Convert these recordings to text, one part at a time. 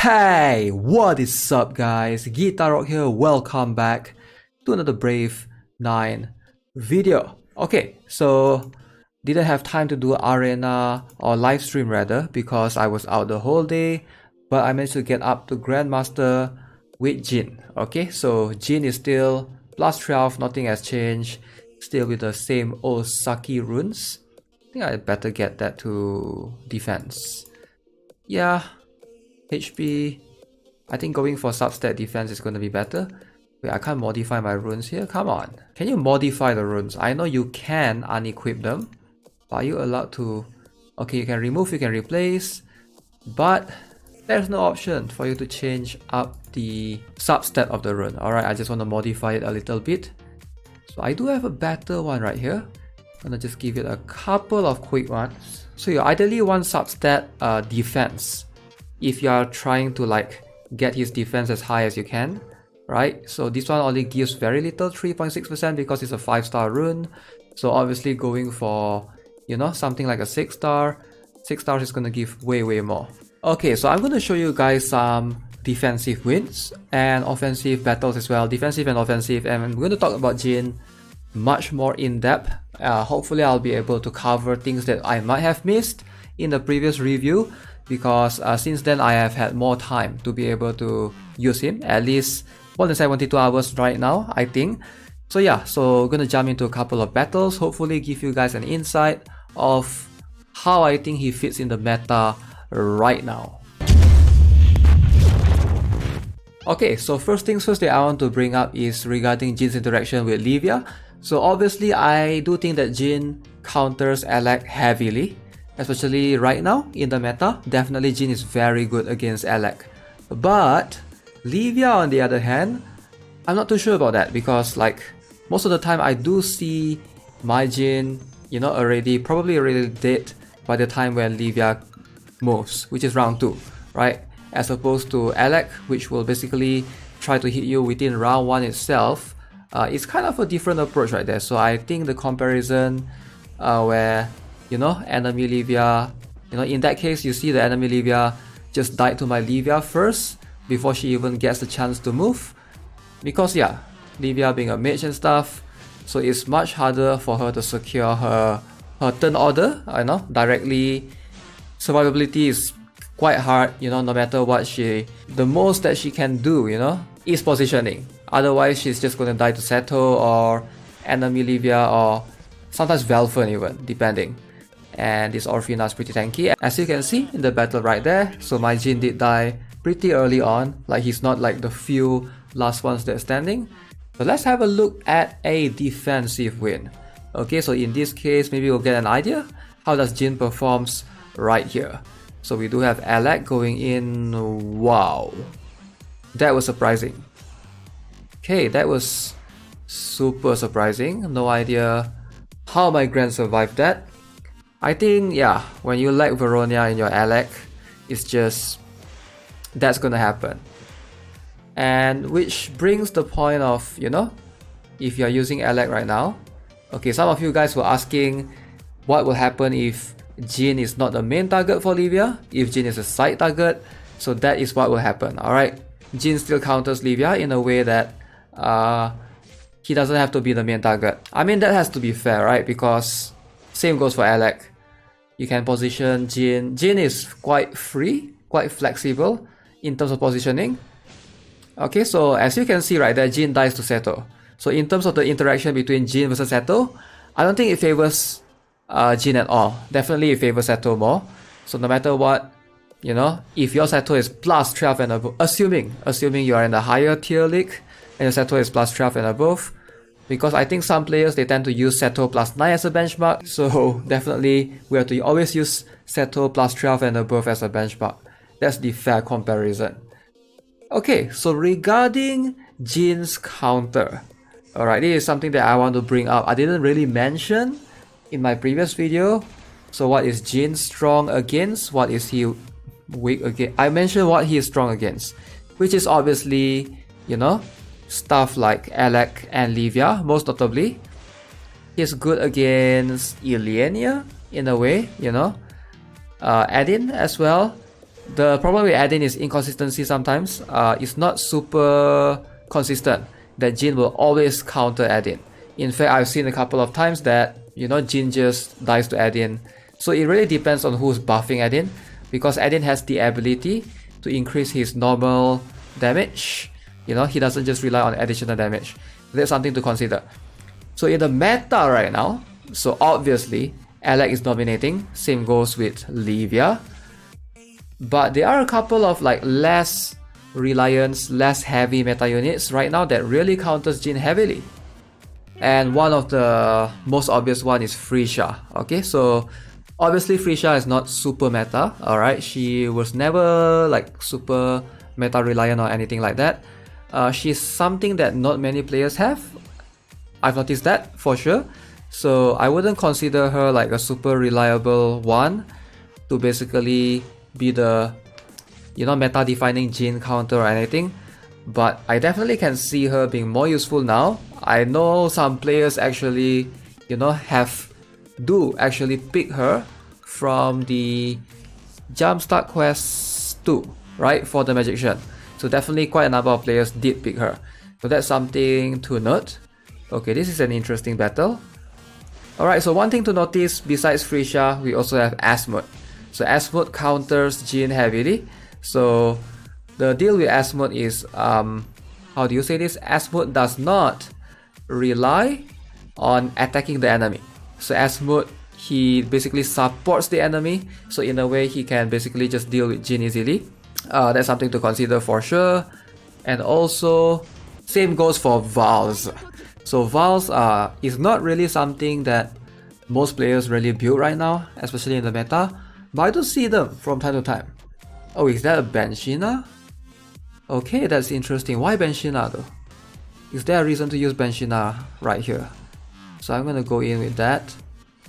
Hey, what is up guys? Guitar Rock here, welcome back to another Brave 9 video. Okay, so didn't have time to do arena or live stream rather because I was out the whole day, but I managed to get up to Grandmaster with Jin. Okay, so Jin is still plus 12, nothing has changed, still with the same old sucky runes. I think I better get that to defense. Yeah. HP, I think going for substat defense is going to be better. Wait, I can't modify my runes here. Come on. Can you modify the runes? I know you can unequip them. But are you allowed to? Okay, you can remove, you can replace. But there's no option for you to change up the substat of the rune. Alright, I just want to modify it a little bit. So I do have a better one right here. I'm going to just give it a couple of quick ones. So you ideally want substat defense. If you are trying to like get his defense as high as you can, right? So this one only gives very little, 3.6% because it's a 5-star rune. So obviously going for, you know, something like a 6-star, 6 stars is going to give way more. Okay, so I'm going to show you guys some defensive wins and offensive battles as well, defensive and offensive, and I'm going to talk about Jin much more in depth. Hopefully I'll be able to cover things that I might have missed in the previous review, because since then I have had more time to be able to use him, at least more than 72 hours right now, I think. So yeah, so gonna jump into a couple of battles, hopefully give you guys an insight of how I think he fits in the meta right now. Okay, so first things first that I want to bring up is regarding Jin's interaction with Livia. So obviously I do think that Jin counters Alec heavily, especially right now in the meta. Definitely Jin is very good against Alec. But Livia on the other hand, I'm not too sure about that, because like most of the time I do see my Jin, you know, probably already dead by the time when Livia moves, which is round 2, right? As opposed to Alec, which will basically try to hit you within round 1 itself. It's kind of a different approach right there. So I think the comparison where, you know, enemy Livia, you know, in that case you see the enemy Livia just died to my Livia first before she even gets the chance to move, because yeah, Livia being a mage and stuff, so it's much harder for her to secure her turn order, you know, directly. Survivability is quite hard, you know, no matter what the most that she can do, you know, is positioning. Otherwise she's just gonna die to Seto or enemy Livia, or sometimes Velfen even, depending. And this Orphina is pretty tanky, as you can see in the battle right there. So my Jin did die pretty early on, like he's not like the few last ones that's standing. So let's have a look at a defensive win. Okay, so in this case maybe we'll get an idea how does Jin performs right here. So we do have Alec going in. Wow, that was surprising. Okay, that was super surprising. No idea how my Grand survived that. I think, yeah, when you lack Veronia in your Alec, it's just, that's gonna happen. And which brings the point of, you know, if you're using Alec right now, okay, some of you guys were asking what will happen if Jin is not the main target for Livia, if Jin is a side target. So that is what will happen, alright? Jin still counters Livia in a way that he doesn't have to be the main target. I mean, that has to be fair, right? Because same goes for Alec. You can position Jin. Jin is quite free, quite flexible in terms of positioning. Okay, so as you can see right there, Jin dies to Seto. So in terms of the interaction between Jin versus Seto, I don't think it favors Jin at all. Definitely it favors Seto more. So no matter what, you know, if your Seto is plus 12 and above, assuming you are in the higher tier league and your Seto is plus 12 and above, because I think some players, they tend to use Seto plus 9 as a benchmark. So definitely we have to always use Seto plus 12 and above as a benchmark. That's the fair comparison. Okay, so regarding Jin's counter, alright, this is something that I want to bring up. I didn't really mention in my previous video. So what is Jin strong against? What is he weak against? I mentioned what he is strong against, which is obviously, you know, stuff like Alec and Livia, most notably. He's good against Ilenia in a way, you know. Adin as well. The problem with adding is inconsistency sometimes. It's not super consistent that Jin will always counter add-in. In fact, I've seen a couple of times that, you know, Jin just dies to add-in. So it really depends on who's buffing add-in, because add-in has the ability to increase his normal damage. You know, he doesn't just rely on additional damage. That's something to consider. So in the meta right now, so obviously Alec is dominating. Same goes with Livia. But there are a couple of like less reliance, less heavy meta units right now that really counters Jin heavily. And one of the most obvious one is Frisha. Okay, so obviously Frisha is not super meta, alright? She was never like super meta reliant or anything like that. She's something that not many players have. I've noticed that for sure. So I wouldn't consider her like a super reliable one to basically be the, you know, meta defining Jin counter or anything. But I definitely can see her being more useful now. I know some players actually, you know, do actually pick her from the Jumpstart Quest 2, right, for the Magician. So definitely quite a number of players did pick her. So that's something to note. Okay, this is an interesting battle. Alright, so one thing to notice besides Frisha, we also have Asmod. So Asmod counters Jin heavily. So the deal with Asmod is, how do you say this? Asmod does not rely on attacking the enemy. So Asmod, he basically supports the enemy. So in a way, he can basically just deal with Jin easily. That's something to consider for sure. And also, same goes for Vals. So Vals is not really something that most players really build right now, especially in the meta. But I do see them from time to time. Oh, is that a Benshina? Okay, that's interesting. Why Benshina though? Is there a reason to use Benshina right here? So I'm gonna go in with that.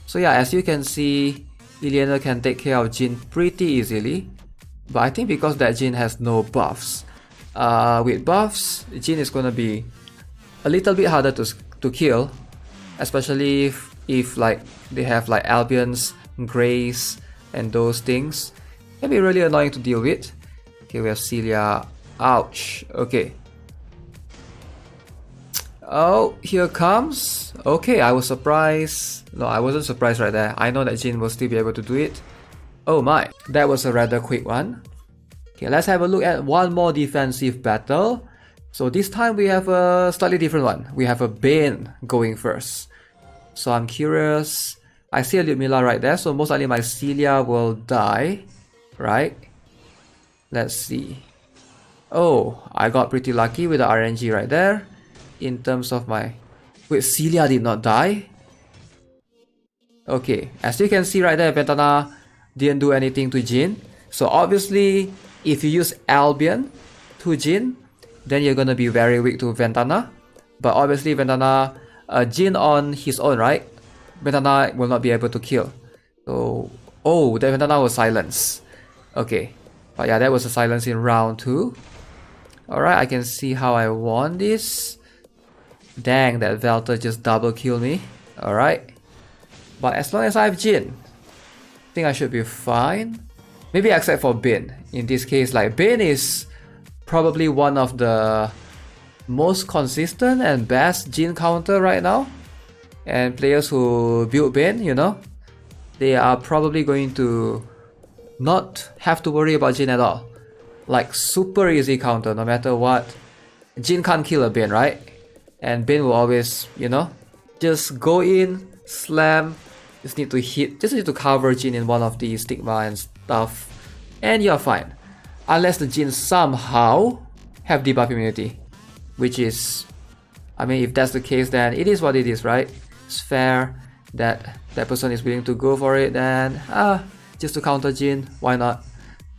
So yeah, as you can see, Ileana can take care of Jin pretty easily. But I think because that Jin has no buffs. With buffs, Jin is gonna be a little bit harder to kill. Especially if like they have like Albions, Grace, and those things. Can be really annoying to deal with. Okay, we have Celia. Ouch. Okay. Oh, here comes. Okay, I was surprised. No, I wasn't surprised right there. I know that Jin will still be able to do it. Oh my, that was a rather quick one. Okay, let's have a look at one more defensive battle. So this time we have a slightly different one. We have a Baine going first. So I'm curious. I see a Ludmilla right there, so most likely my Celia will die, right? Let's see. Oh, I got pretty lucky with the RNG right there. In terms of my... Wait, Celia did not die? Okay, as you can see right there, Ventana didn't do anything to Jin. So obviously, if you use Albion to Jin, then you're gonna be very weak to Ventana. But obviously Ventana, Jin on his own, right? Ventana will not be able to kill. So, oh, the Ventana was silenced. Okay, but yeah, that was a silence in round 2. Alright, I can see how I won this. Dang, that Velta just double killed me. Alright. But as long as I have Jin, I think I should be fine. Maybe except for Baine. In this case, like Baine is probably one of the most consistent and best Jin counter right now. And players who build Baine, you know, they are probably going to not have to worry about Jin at all. Like super easy counter no matter what. Jin can't kill a Baine, right? And Baine will always, you know, just go in, slam, just need to cover Jin in one of the stigma and stuff, and you're fine. Unless the Jin somehow have debuff immunity, which is, I mean, if that's the case, then it is what it is, right? It's fair that that person is willing to go for it, then just to counter Jin, why not?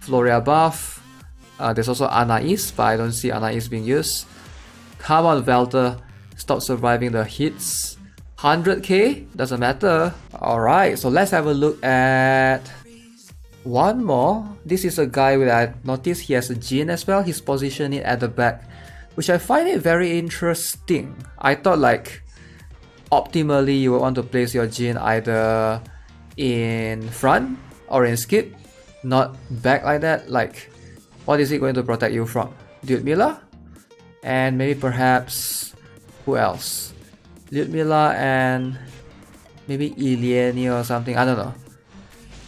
Floria buff. There's also Anais, but I don't see Anais being used. Come on, Velta, stop surviving the hits. 100k, doesn't matter. Alright, so let's have a look at one more. This is a guy where I noticed he has a Jin as well. He's positioning it at the back, which I find it very interesting. I thought like optimally you would want to place your Jin either in front or in skip. not back like that. Like, what is it going to protect you from? Lyudmila? And maybe perhaps, who else? Lyudmila and maybe Ileni or something, I don't know.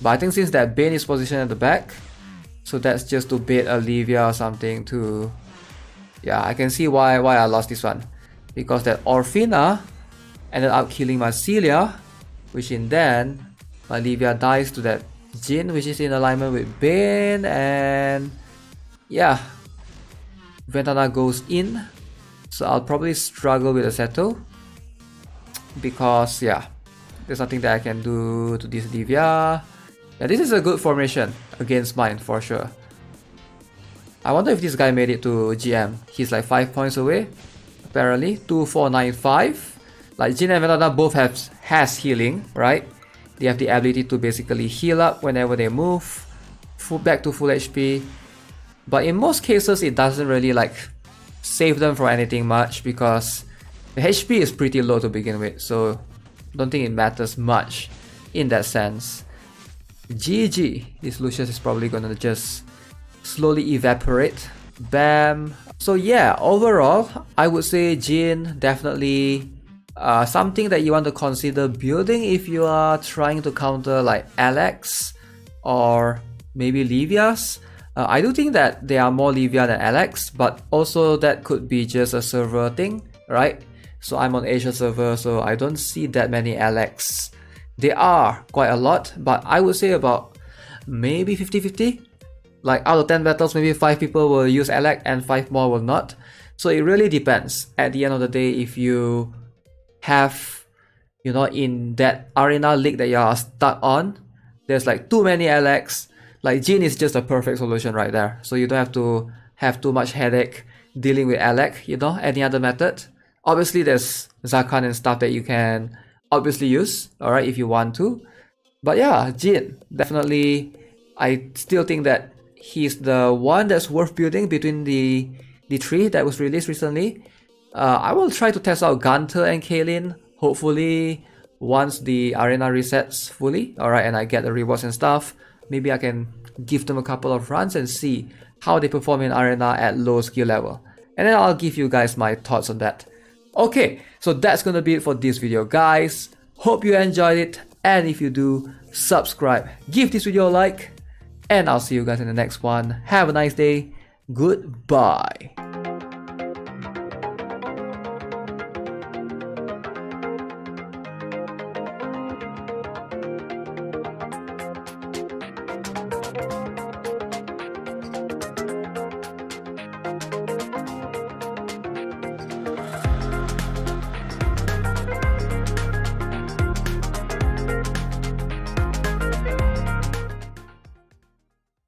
But I think since that Baine is positioned at the back, so that's just to bait Olivia or something to... Yeah, I can see why I lost this one. Because that Orfina ended up killing my Celia, which in then Olivia dies to that Jin, which is in alignment with Baine, and yeah, Ventana goes in. So I'll probably struggle with a Seto because yeah, there's nothing that I can do to this Olivia. Yeah, this is a good formation against mine for sure. I wonder if this guy made it to GM. He's like 5 points away, apparently. 2495. Like Jin and Ventana both has healing, right? They have the ability to basically heal up whenever they move, back to full HP. But in most cases, it doesn't really like save them from anything much because the HP is pretty low to begin with. So don't think it matters much in that sense. GG. This Lucius is probably gonna just slowly evaporate. Bam. So yeah, overall, I would say Jin definitely something that you want to consider building if you are trying to counter like Alex or maybe Livia's. I do think that there are more Livia than Alex, but also that could be just a server thing, right? So I'm on Asia server, so I don't see that many Alex. There are quite a lot, but I would say about maybe 50-50. Like out of 10 battles, maybe 5 people will use Alex and 5 more will not. So it really depends. At the end of the day, if you have, you know, in that arena league that you are stuck on, there's like too many Alex. Like Jin is just a perfect solution right there. So you don't have to have too much headache dealing with Alex, you know, any other method. Obviously there's Zakan and stuff that you can obviously use, alright, if you want to. But yeah, Jin, definitely, I still think that he's the one that's worth building between the three that was released recently. I will try to test out Gunter and Kaylin, hopefully once the arena resets fully, alright, and I get the rewards and stuff. Maybe I can give them a couple of runs and see how they perform in arena at low skill level. And then I'll give you guys my thoughts on that. Okay, so that's gonna be it for this video, guys. Hope you enjoyed it, and if you do, subscribe, give this video a like, and I'll see you guys in the next one. Have a nice day. Goodbye.